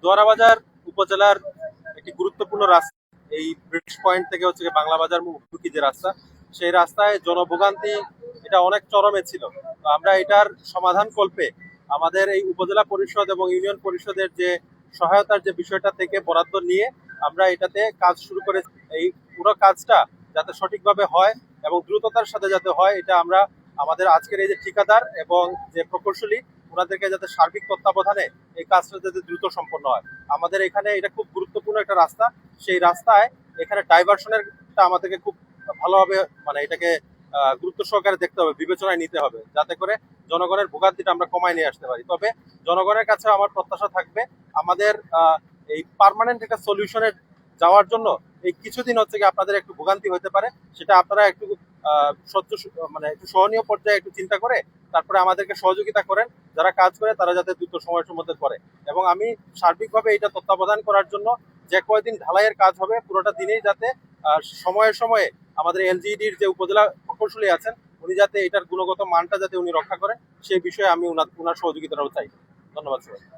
দোয়ারাবাজার উপজেলার একটি গুরুত্বপূর্ণ রাস্তা। এই ব্রিটিশ পয়েন্ট থেকে হচ্ছে বাংলা বাজার মুখী যে রাস্তা, সেই রাস্তায় জনভোগান্তি এটা অনেক চরমে ছিল। তো আমরা এটার সমাধান কল্পে আমাদের এই উপজেলা পরিষদ এবং ইউনিয়ন পরিষদের যে সহায়তার যে বিষয়টা থেকে বরাদ্দ নিয়ে আমরা এটাতে কাজ শুরু করে এই পুরো কাজটা যাতে সঠিকভাবে হয় এবং দ্রুততার সাথে যাতে হয়, এটা আমরা আমাদের আজকের এই যে ঠিকাদার এবং যে প্রকৌশলী ওনাদেরকে যাতে সার্বিক তত্ত্বাবধানে এই কাজটা যাতে দ্রুত সম্পন্ন হয়। আমাদের এখানে এটা খুব গুরুত্বপূর্ণ একটা রাস্তা, সেই রাস্তায় এখানে ডাইভারশনের আমাদেরকে খুব ভালোভাবে মানে এটাকে গুরুত্ব সহকারে দেখতে হবে, বিবেচনায় নিতে হবে, যাতে করে জনগণের ভোগান্তিটা আমরা কমায় নিয়ে আসতে পারি। তবে জনগণের কাছে আমার প্রত্যাশা থাকবে আমাদের এই পার্মানেন্ট একটা সলিউশনে যাওয়ার জন্য এই কিছুদিন হচ্ছে কি আপনাদের একটু ভোগান্তি হতে পারে, সেটা আপনারা একটু সহ্য মানে একটু সহনীয় পর্যায়ে একটু চিন্তা করে তারপরে আমাদেরকে সহযোগিতা করেন। যারা কাজ করে তারা যাতে দ্রুত সময়ের মধ্যে করে, এবং আমি সার্বিকভাবে এটা তত্ত্বাবধান করার জন্য যে কয়দিন ঢালাইয়ের কাজ হবে পুরোটা দিনেই যাতে সময়ে সময়ে আমাদের এলজিইডির যে উপজেলা প্রকৌশলী আছেন উনি যাতে এটার গুণগত মানটা যাতে উনি রক্ষা করেন, সেই বিষয়ে আমি ওনার সহযোগিতাটাও চাই। ধন্যবাদ সবাই।